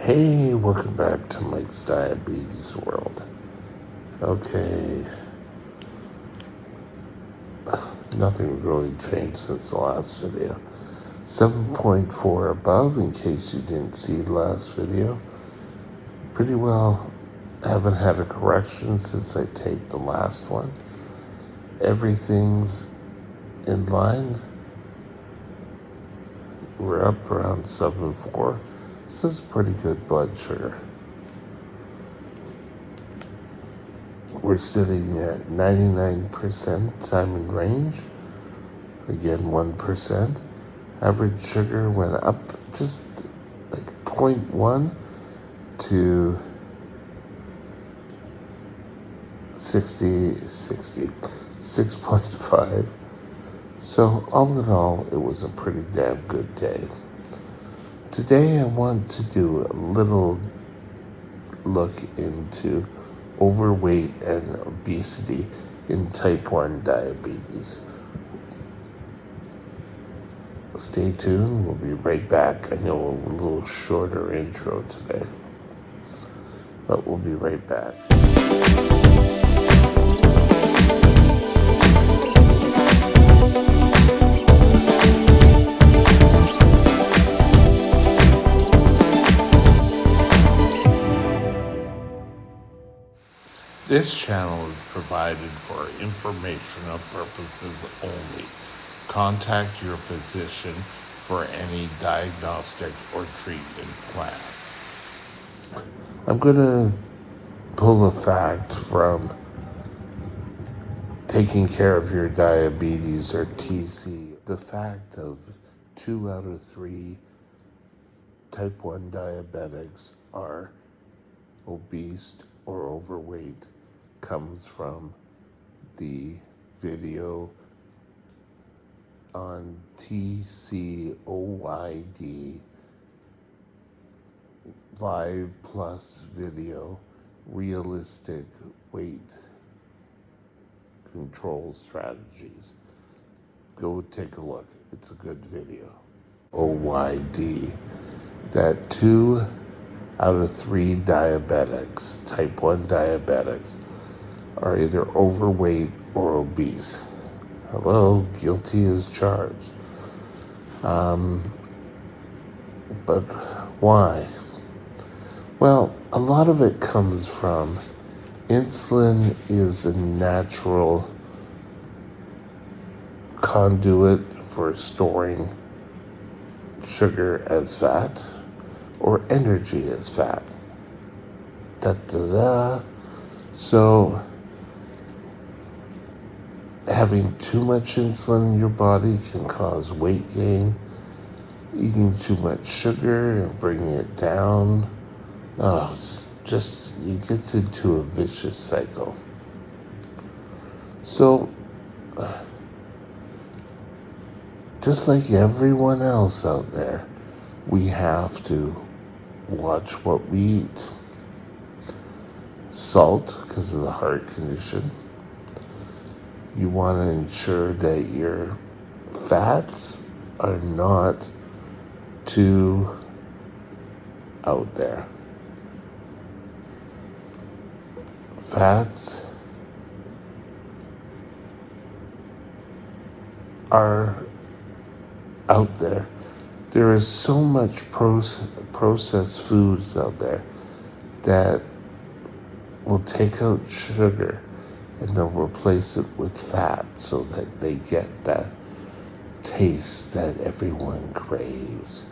Hey, welcome back to Mike's Diabetes World. Okay, nothing really changed since the last video. 7.4 above, in case you didn't see the last video. Pretty well haven't had a correction since I taped the last one. Everything's in line. We're up around 7.4. This is pretty good blood sugar. We're sitting at 99% time in range. Again, 1%. Average sugar went up just like 0.1 to 6.5. So all in all, it was a pretty damn good day. Today I want to do a little look into overweight and obesity in type 1 diabetes. Stay tuned, we'll be right back. I know a little shorter intro today, but we'll be right back. This channel is provided for informational purposes only. Contact your physician for any diagnostic or treatment plan. I'm going to pull a fact from Taking Care of Your Diabetes, or TC. The fact of 2 out of 3 type 1 diabetics are obese or overweight comes from the video on TCOYD Live Plus video, Realistic Weight Control Strategies. Go take a look. It's a good video. OYD, that 2 out of 3 diabetics, type 1 diabetics, are either overweight or obese. Hello, guilty as charged. But why? Well, a lot of it comes from insulin is a natural conduit for storing sugar as fat or energy as fat. So having too much insulin in your body can cause weight gain. Eating too much sugar and bringing it down, it gets into a vicious cycle. So, just like everyone else out there, we have to watch what we eat. Salt, because of the heart condition. You want to ensure that your fats are not too out there. Fats are out there. There is so much processed foods out there that will take out sugar and they'll replace it with fat so that they get that taste that everyone craves.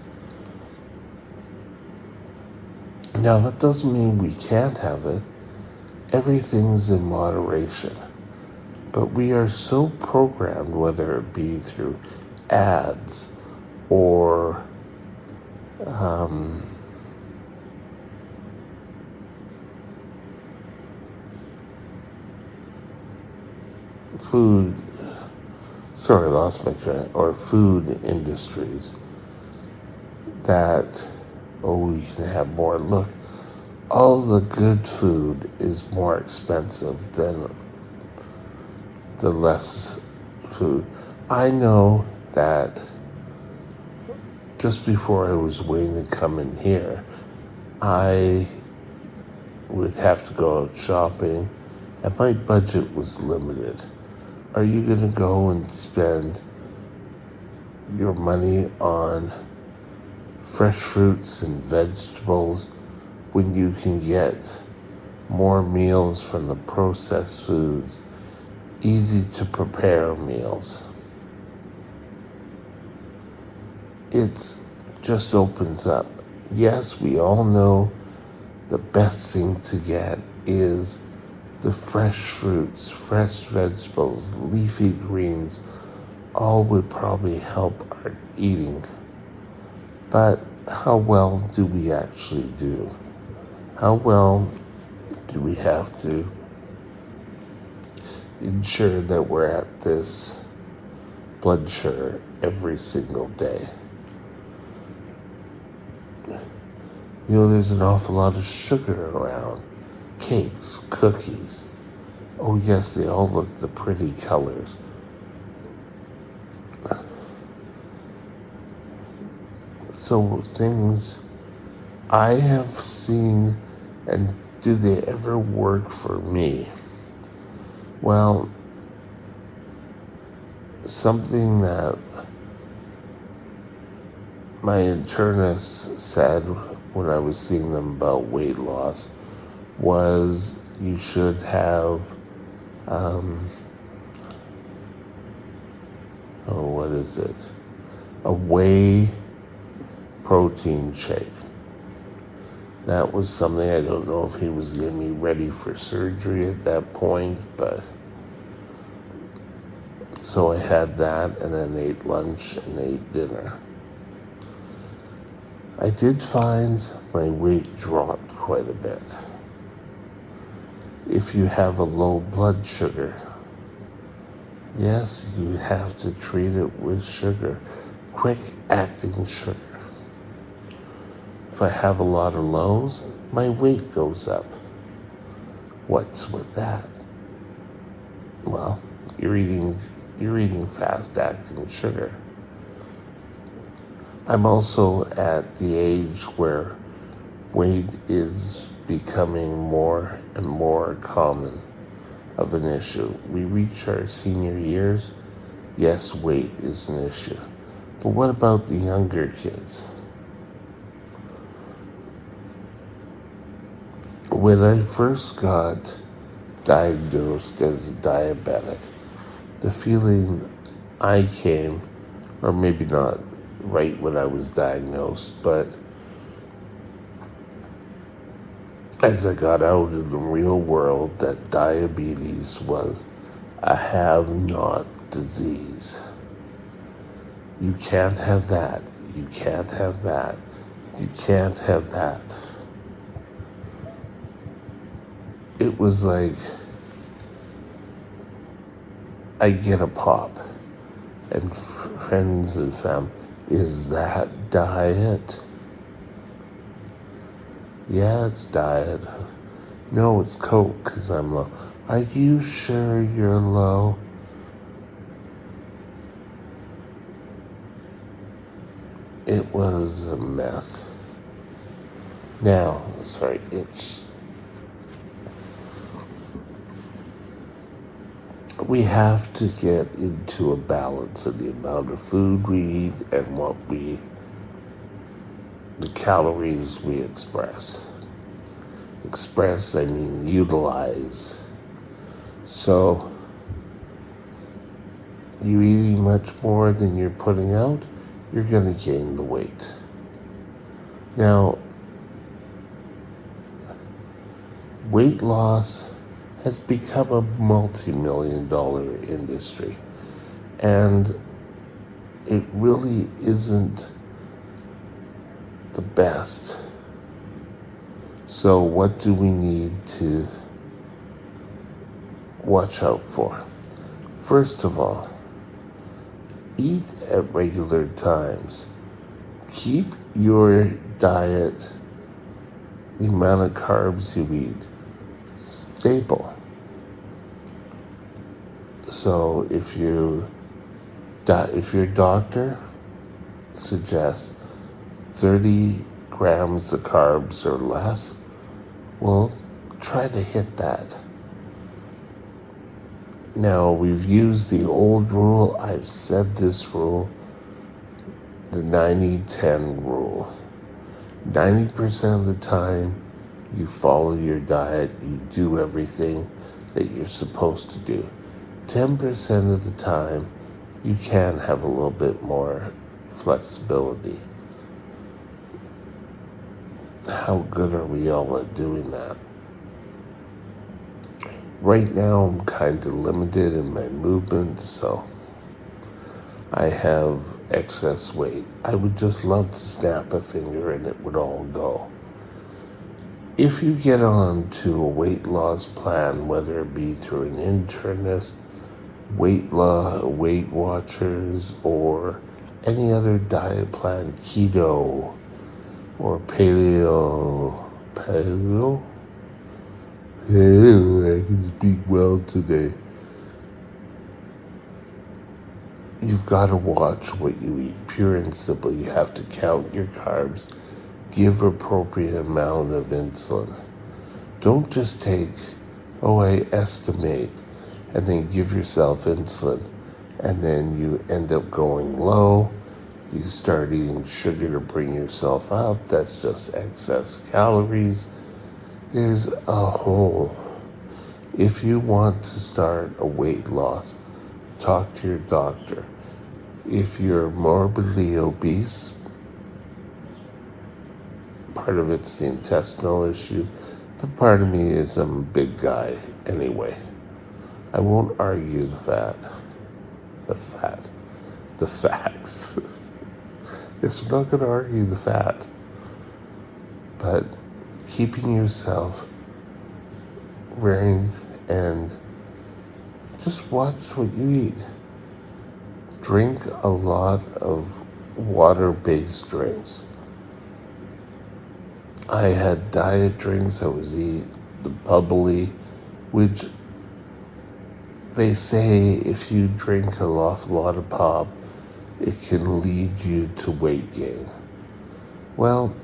Now, that doesn't mean we can't have it. Everything's in moderation. But we are so programmed, whether it be through ads or food industries that, you can have more. Look, all the good food is more expensive than the less food. I know that just before I was waiting to come in here, I would have to go out shopping, and my budget was limited. Are you going to go and spend your money on fresh fruits and vegetables when you can get more meals from the processed foods, easy to prepare meals? It just opens up. Yes, we all know the best thing to get is the fresh fruits, fresh vegetables, leafy greens, all would probably help our eating. But how well do we actually do? How well do we have to ensure that we're at this blood sugar every single day? You know, there's an awful lot of sugar around. Cakes, cookies. Oh yes, they all look the pretty colors. So things I have seen, and do they ever work for me? Well, something that my internist said when I was seeing them about weight loss was you should have, what is it? A whey protein shake. That was something, I don't know if he was getting me ready for surgery at that point, but so I had that and then ate lunch and ate dinner. I did find my weight dropped quite a bit. If you have a low blood sugar, yes, you have to treat it with sugar, quick acting sugar. If I have a lot of lows, my weight goes up. What's with that? Well, you're eating fast acting sugar. I'm also at the age where weight is becoming more and more common of an issue. We reach our senior years, yes, weight is an issue. But what about the younger kids? When I first got diagnosed as a diabetic, the feeling I came, or maybe not right when I was diagnosed, but as I got out in the real world, that diabetes was a have-not disease. You can't have that. You can't have that. You can't have that. It was like I get a pop, and friends and family, is that diet? Yeah, it's diet. No, it's Coke because I'm low. Are you sure you're low? It was a mess. Now, sorry, we have to get into a balance of the amount of food we eat and the calories we express. Express, I mean utilize. So, you eating much more than you're putting out, you're gonna gain the weight. Now, weight loss has become a multi-million-dollar industry, and it really isn't the best. So what do we need to watch out for? First of all, eat at regular times. Keep your diet, the amount of carbs you eat, stable. So if your doctor suggests 30 grams of carbs or less, well, try to hit that. Now, we've used the old rule. I've said this rule, the 90-10 rule. 90% of the time, you follow your diet, you do everything that you're supposed to do. 10% of the time, you can have a little bit more flexibility. How good are we all at doing that? Right now, I'm kind of limited in my movement, so I have excess weight. I would just love to snap a finger and it would all go. If you get on to a weight loss plan, whether it be through an internist, Weight Watchers, or any other diet plan, keto or paleo, I can speak well today. You've got to watch what you eat. Pure and simple. You have to count your carbs, give appropriate amount of insulin. Don't just take, I estimate, and then give yourself insulin, and then you end up going low. You start eating sugar to bring yourself up. That's just excess calories. There's a whole. If you want to start a weight loss, talk to your doctor. If you're morbidly obese, part of it's the intestinal issue, but part of me is I'm a big guy anyway. I won't argue the facts. Yes, I'm not going to argue the fat, but keeping yourself wearing and just watch what you eat. Drink a lot of water-based drinks. I had diet drinks. I was eating the bubbly, which they say if you drink an awful lot of pop, it can lead you to weight gain. Well,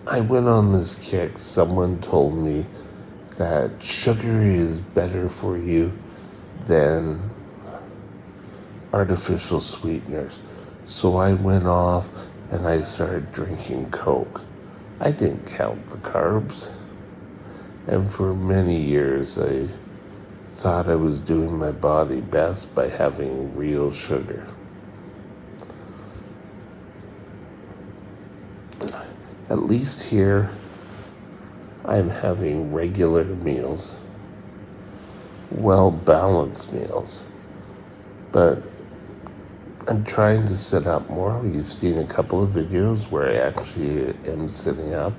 I went on this kick. Someone told me that sugar is better for you than artificial sweeteners. So I went off and I started drinking Coke. I didn't count the carbs. And for many years, I thought I was doing my body best by having real sugar. At least here, I'm having regular meals, well-balanced meals. But I'm trying to sit up more. You've seen a couple of videos where I actually am sitting up.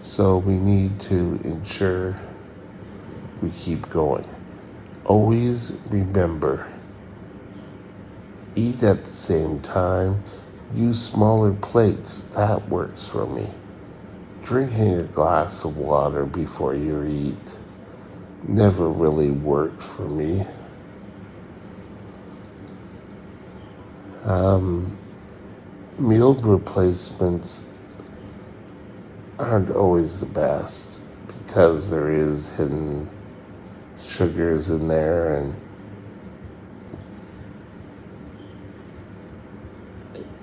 So we need to ensure we keep going. Always remember, eat at the same time. Use smaller plates. That works for me. Drinking a glass of water before you eat never really worked for me. Meal replacements aren't always the best because there is hidden sugars in there, and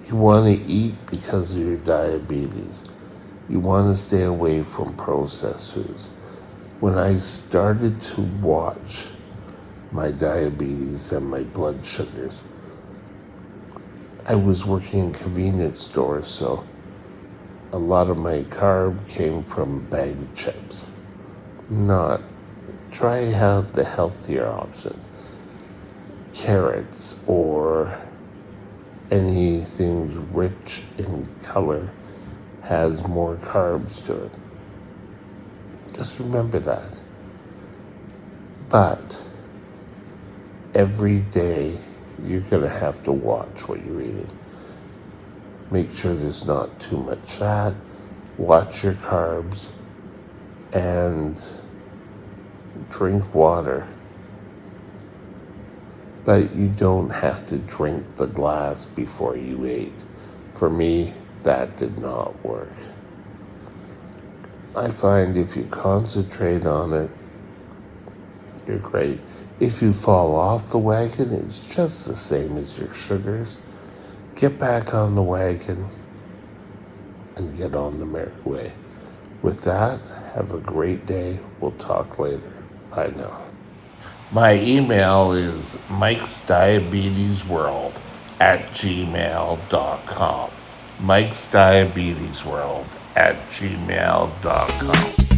you want to eat because of your diabetes. You want to stay away from processed foods. When I started to watch my diabetes and my blood sugars, I was working in convenience stores, so a lot of my carb came from a bag of chips. Try out the healthier options. Carrots or anything rich in color has more carbs to it. Just remember that. But every day you're going to have to watch what you're eating. Make sure there's not too much fat. Watch your carbs and drink water. But you don't have to drink the glass before you eat. For me, That did not work. I find if you concentrate on it, you're great. If you fall off the wagon, it's just the same as your sugars. Get back on the wagon and get on the merry way. With that, have a great day. We'll talk later. Bye now. My email is mikesdiabetesworld@gmail.com. mikesdiabetesworld@gmail.com.